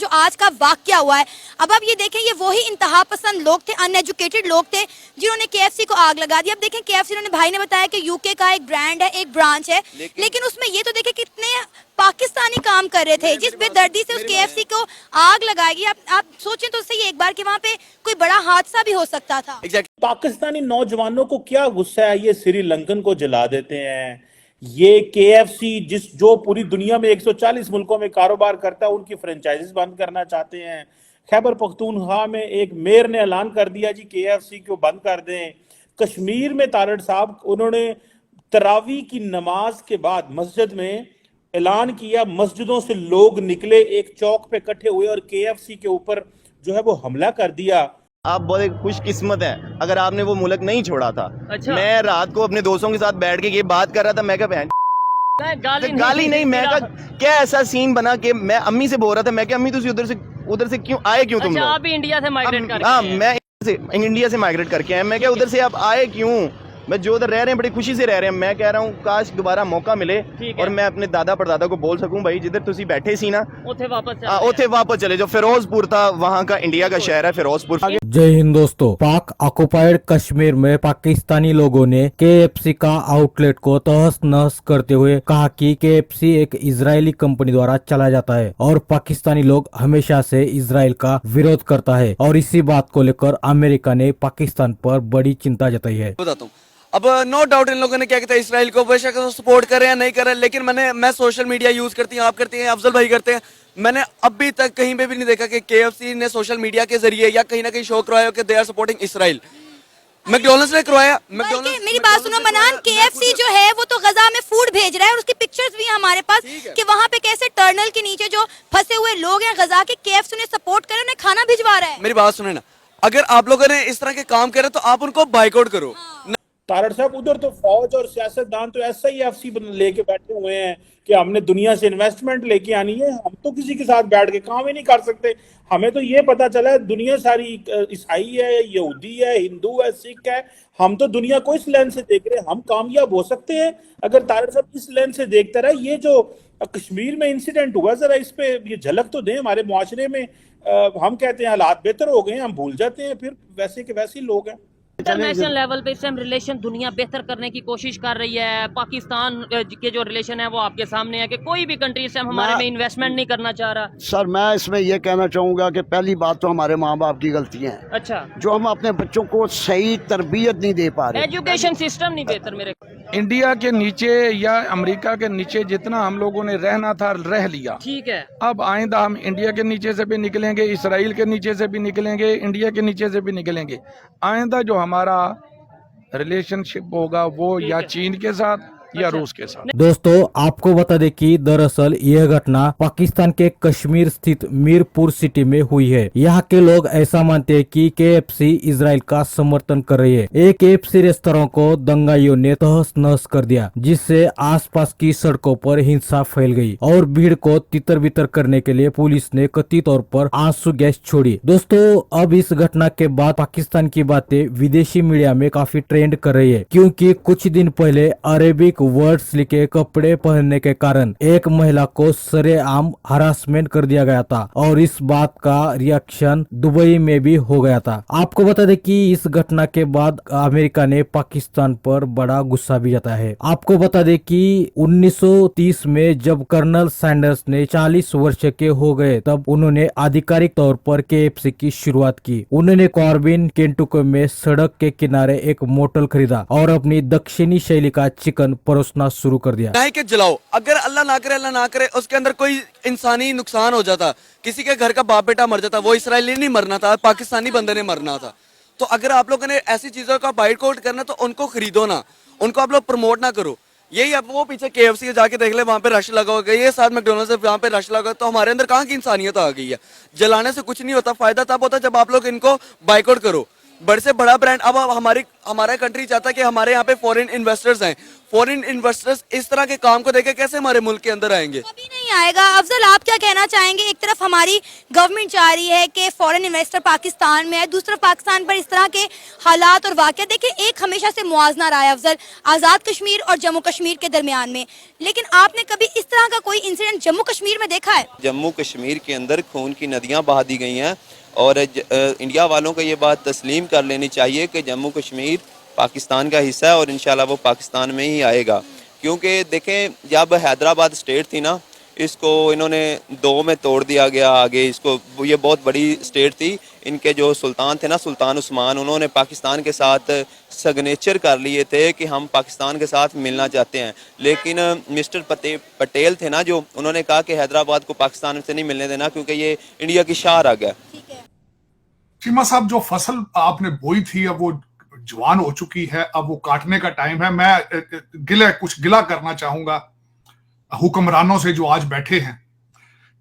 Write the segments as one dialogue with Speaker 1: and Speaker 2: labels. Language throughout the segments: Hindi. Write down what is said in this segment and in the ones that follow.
Speaker 1: जो आज का वाकया हुआ है। अब आप ये देखें, ये वही इंतहा पसंद लोग थे, अनएजुकेटेड लोग थे जिन्होंने केएफसी को आग लगा दी। अब देखें केएफसी, उन्होंने भाई ने बताया कि यूके का एक ब्रांड है, एक ब्रांच है, लेकिन उसमें ये तो देखें कितने पाकिस्तानी काम कर रहे थे, जिस बेदर्दी से उस केएफसी को आग लगाएगी। आप सोचें तो सही एक बार कि वहाँ पे कोई बड़ा हादसा भी हो सकता था।
Speaker 2: पाकिस्तानी नौजवानों को क्या गुस्सा है, ये श्रीलंकन को जला देते हैं। ये केएफसी जो पूरी दुनिया में 140 मुल्कों में कारोबार करता है, उनकी फ्रेंचाइजीज बंद करना चाहते हैं। खैबर पख्तूनख्वा में एक मेयर ने ऐलान कर दिया जी केएफसी को बंद कर दें। कश्मीर में तारड़ साहब, उन्होंने तरावी की नमाज के बाद मस्जिद में ऐलान किया, मस्जिदों से लोग निकले, एक चौक पे इकट्ठे हुए और केएफसी के ऊपर जो है वो हमला कर दिया।
Speaker 3: आप बहुत खुशकिस्मत हैं अगर आपने वो मुल्क नहीं छोड़ा था। अच्छा। मैं रात को अपने दोस्तों के साथ बैठ के ये बात कर रहा था, मैं क्या बहन गाली नहीं, मैं क्या ऐसा सीन बना कि मैं अम्मी से बोल रहा था, मैं क्या अम्मी तुम उधर से क्यों आए, क्यों तुम लोग?
Speaker 4: आप भी इंडिया से माइग्रेट करके?
Speaker 3: हाँ, मैं इंडिया से माइग्रेट करके आया। मैं क्या उधर से आप आए क्यों? मैं जो उधर रह रहे हैं बड़ी खुशी से रह रहे हैं। मैं कह रहा हूँ काश दोबारा मौका मिले और मैं अपने दादा परदादा को बोल सकूं, भाई जिधर तुसी बैठे सी ना उथे वापस चले जाओ। फिरोजपुर था वहाँ का, इंडिया का शहर है फिरोजपुर।
Speaker 5: जय हिंद दोस्तों। पाक ऑक्युपाइड कश्मीर में पाकिस्तानी लोगों ने केएफसी का आउटलेट को तहस नहस करते हुए कहा कि केएफसी एक इजरायली कंपनी द्वारा चलाया जाता है और पाकिस्तानी लोग हमेशा से इजराइल का विरोध करता है, और इसी बात को लेकर अमेरिका ने पाकिस्तान पर बड़ी चिंता जताई है।
Speaker 6: बताता हूँ, अब नो डाउट इन लोगों ने क्या कहता है, इसराइल को बेशक सपोर्ट कर रहे हैं नहीं कर रहे हैं, लेकिन मैं सोशल मीडिया यूज करती हूँ, आप करती हैं, अफजल भाई करते हैं। मैंने अभी तक कहीं पे भी नहीं देखा कि केएफसी ने सोशल मीडिया के जरिए या कहीं ना कहीं शो करवाया कि they are supporting Israel. McDonald's ने करवाया।
Speaker 1: मेरी बात सुनो मनान, केएफसी जो है वो तो गजा में फूड भेज रहा है और उसकी पिक्चर्स भी हैं हमारे पास कि वहाँ पे कैसे टर्नल के नीचे जो फंसे हुए लोग हैं गजा के, केएफसी ने सपोर्ट करे, उन्हें खाना भिजवा रहा है।
Speaker 6: मेरी बात सुने ना, अगर आप लोगों ने इस तरह के काम करे तो आप उनको बाइकआउट करो।
Speaker 2: तारड़ साहब, उधर तो फौज और सियासतदान तो ऐसा ही एफसी लेके बैठे हुए हैं कि हमने दुनिया से इन्वेस्टमेंट लेके आनी है। हम तो किसी के साथ बैठ के काम ही नहीं कर सकते। हमें तो ये पता चला है दुनिया सारी ईसाई है, यहूदी है, हिंदू है, सिख है। हम तो दुनिया को इस लेंस से देख रहे हैं, हम कामयाब हो सकते हैं अगर तारड़ साहब इस लेंस से देखते रहे। ये जो कश्मीर में इंसिडेंट हुआ, जरा इस पे ये झलक तो दें हमारे मुआशरे में। हम कहते हैं हालात बेहतर हो गए, हम भूल जाते हैं, फिर वैसे के वैसे ही लोग हैं।
Speaker 4: इंटरनेशनल लेवल पे इस टाइम रिलेशन दुनिया बेहतर करने की कोशिश कर रही है। पाकिस्तान के जो रिलेशन है वो आपके सामने है कि कोई भी कंट्री इस टाइम हमारे में इन्वेस्टमेंट नहीं करना चाह रहा।
Speaker 7: सर मैं इसमें ये कहना चाहूँगा कि पहली बात तो हमारे माँ बाप की गलतियाँ हैं।
Speaker 4: अच्छा।
Speaker 7: जो हम अपने बच्चों को सही तरबियत नहीं दे पा रहे,
Speaker 4: एजुकेशन सिस्टम नहीं बेहतर। मेरे
Speaker 8: इंडिया के नीचे या अमेरिका के नीचे जितना हम लोगों ने रहना था रह लिया,
Speaker 4: ठीक है।
Speaker 8: अब आइंदा हम इंडिया के नीचे से भी निकलेंगे, इसराइल के नीचे से भी निकलेंगे, इंडिया के नीचे से भी निकलेंगे। आइंदा जो हमारा रिलेशनशिप होगा वो या चीन के साथ या रूस के साथ।
Speaker 5: दोस्तों आपको बता दें कि दरअसल यह घटना पाकिस्तान के कश्मीर स्थित मीरपुर सिटी में हुई है। यहाँ के लोग ऐसा मानते हैं कि केएफसी इजराइल का समर्थन कर रही है। एक केएफसी रेस्तरां को दंगाइयों ने तहस नहस कर दिया, जिससे आसपास की सड़कों पर हिंसा फैल गई और भीड़ को तितर बितर करने के लिए पुलिस ने कथित तौर पर आंसू गैस छोड़ी। दोस्तों अब इस घटना के बाद पाकिस्तान की बातें विदेशी मीडिया में काफी ट्रेंड कर रही है, क्योंकि कुछ दिन पहले अरेबिक वर्ड्स लिखे कपड़े पहनने के कारण एक महिला को सरेआम हरासमेंट कर दिया गया था और इस बात का रिएक्शन दुबई में भी हो गया था। आपको बता दें कि इस घटना के बाद अमेरिका ने पाकिस्तान पर बड़ा गुस्सा भी जताया है। आपको बता दें कि 1930 में जब कर्नल सैंडर्स ने 40 वर्ष के हो गए, तब उन्होंने आधिकारिक तौर पर केएफसी की शुरुआत की। उन्होंने कॉर्बिन केंटुकी में सड़क के किनारे एक मोटल खरीदा और अपनी दक्षिणी शैली का चिकन परोसना शुरू कर दिया।
Speaker 6: नहीं कि जलाओ, अगर अल्लाह ना करे उसके अंदर कोई इंसानी नुकसान हो जाता, किसी के घर का बाप बेटा मर जाता, वो इसराइली नहीं मरना था, पाकिस्तानी बंदे ने मरना था। तो अगर आप लोगों ने ऐसी चीजों का बाइकआउट करना तो उनको खरीदो ना, उनको आप लोग प्रमोट ना करो। यही अब वो पीछे केएफसी जाके देख ले, वहां पे रश लगा होगा, ये साथ मैकडॉनल्ड्स से वहां पे रश लगा, तो हमारे अंदर कहाँ की इंसानियत आ गई है। जलाने से कुछ नहीं होता, फायदा तब होता जब आप लोग इनको बाइकआउट करो। बड़े से बड़ा ब्रांड, अब हमारी हमारा कंट्री चाहता है कि हमारे यहाँ पे फॉरेन इन्वेस्टर्स आए। फॉरेन इन्वेस्टर्स इस तरह के काम को देखे कैसे हमारे मुल्क के अंदर आएंगे?
Speaker 1: कभी नहीं आएगा। अफजल, आप क्या कहना चाहेंगे? एक तरफ हमारी गवर्नमेंट चाह रही है कि फॉरेन इन्वेस्टर पाकिस्तान में है, दूसरी तरफ पाकिस्तान पर इस तरह के हालात और वाक़या, देखिए एक हमेशा से मुआवजा रहा है अफजल, आज़ाद कश्मीर और जम्मू कश्मीर के दरमियान में, लेकिन आपने कभी इस तरह का कोई इंसिडेंट जम्मू कश्मीर में देखा है?
Speaker 9: जम्मू कश्मीर के अंदर खून की नदियां बहा दी गई हैं और इंडिया वालों को ये बात तस्लीम कर लेनी चाहिए कि जम्मू कश्मीर पाकिस्तान का हिस्सा है और इंशाल्लाह वो पाकिस्तान में ही आएगा। क्योंकि देखें, जब हैदराबाद स्टेट थी ना, इसको इन्होंने दो में तोड़ दिया गया आगे इसको। ये बहुत बड़ी स्टेट थी। इनके जो सुल्तान थे ना, सुल्तान उस्मान, उन्होंने पाकिस्तान के साथ सिग्नेचर कर लिए थे कि हम पाकिस्तान के साथ मिलना चाहते हैं। लेकिन मिस्टर पटेल थे ना जो, उन्होंने कहा कि हैदराबाद को पाकिस्तान से नहीं मिलने देना क्योंकि ये इंडिया की शाह रग है।
Speaker 10: चीमा साहब, जो फसल आपने बोई थी अब वो जवान हो चुकी है, अब वो काटने का टाइम है। मैं कुछ गिला करना चाहूंगा हुक्मरानों से जो आज बैठे हैं।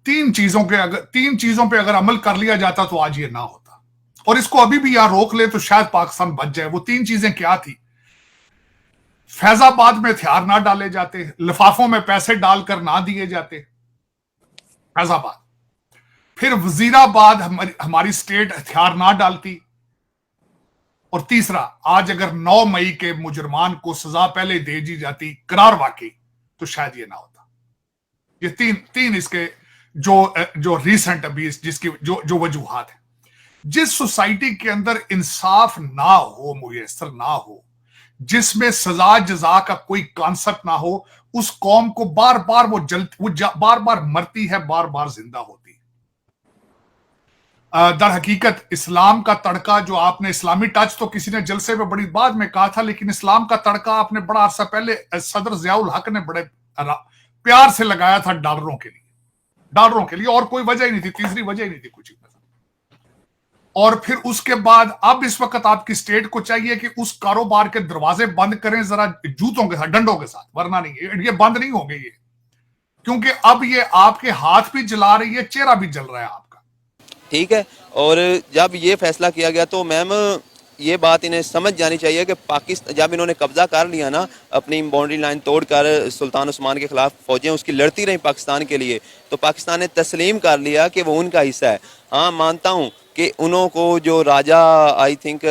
Speaker 10: तीन चीजों पे अगर अमल कर लिया जाता तो आज ये ना होता, और इसको अभी भी यार रोक ले तो शायद पाकिस्तान बच जाए। वो तीन चीजें क्या थी? फैजाबाद में हथियार ना डाले जाते, लिफाफों में पैसे डालकर ना दिए जाते, फैजाबाद। फिर वजीराबाद हमारी स्टेट हथियार ना डालती, और तीसरा, आज अगर 9 मई के मुजरमान को सजा पहले दे दी जाती करार वाकई, तो शायद ये ना होता। ये तीन इसके जो रीसेंट अभी जिसकी जो वजूहात है। जिस सोसाइटी के अंदर इंसाफ ना हो, मुयसर ना हो, जिसमें सजा जजा का कोई कॉन्सेप्ट ना हो, उस कौम को बार बार वो बार बार मरती है, बार बार जिंदा होती है। दर हकीकत इस्लाम का तड़का जो आपने, इस्लामी टच तो किसी ने जलसे में बड़ी बाद में कहा था, लेकिन इस्लाम का तड़का आपने बड़ा अरसा पहले सदर जियाउल हक ने बड़े प्यार से लगाया था डॉलरों के लिए, और कोई वजह ही नहीं थी, तीसरी वजह ही नहीं थी कुछ। और फिर उसके बाद अब इस वक्त आपकी स्टेट को चाहिए कि उस कारोबार के दरवाजे बंद करें जरा जूतों के साथ, डंडों के साथ, वरना नहीं, ये बंद नहीं होंगे ये, क्योंकि अब ये आपके हाथ भी जला रही है, चेहरा भी जल रहा है आपका।
Speaker 9: ठीक है, और जब ये फैसला किया गया तो मैम ये बात इन्हें समझ जानी चाहिए कि पाकिस्तान, जब इन्होंने कब्जा कर लिया ना, अपनी बाउंड्री लाइन तोड़कर सुल्तान उस्मान के खिलाफ फौजें उसकी लड़ती रहीं पाकिस्तान के लिए, तो पाकिस्तान ने तस्लीम कर लिया कि वो उनका हिस्सा है। हाँ, मानता हूँ कि उन्हों को जो राजा, आई थिंक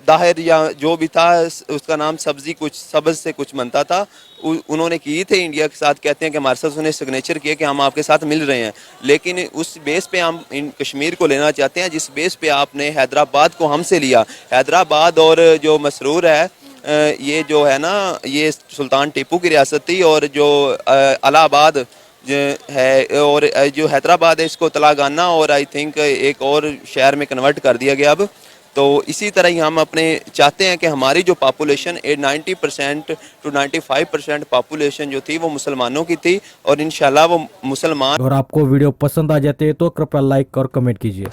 Speaker 9: दाहिर या जो भी था, उसका नाम सब्ज से कुछ बनता था, उन्होंने की थे इंडिया के साथ, कहते हैं कि हमारे साथ उन्हें सिग्नेचर किए कि हम आपके साथ मिल रहे हैं। लेकिन उस बेस पे हम इन कश्मीर को लेना चाहते हैं जिस बेस पे आपने हैदराबाद को हमसे लिया। हैदराबाद और जो मसरूर है, ये जो है ना, ये सुल्तान टीपू की रियासत थी, और जो इलाहाबाद है और जो हैदराबाद है, इसको तलागाना और आई थिंक एक और शहर में कन्वर्ट कर दिया गया अब। तो इसी तरह ही हम अपने चाहते हैं कि हमारी जो पॉपुलेशन 90% to 95% पॉपुलेशन जो थी वो मुसलमानों की थी, और इंशाल्लाह वो मुसलमान।
Speaker 5: और आपको वीडियो पसंद आ जाते हैं तो कृपया लाइक और कमेंट कीजिए।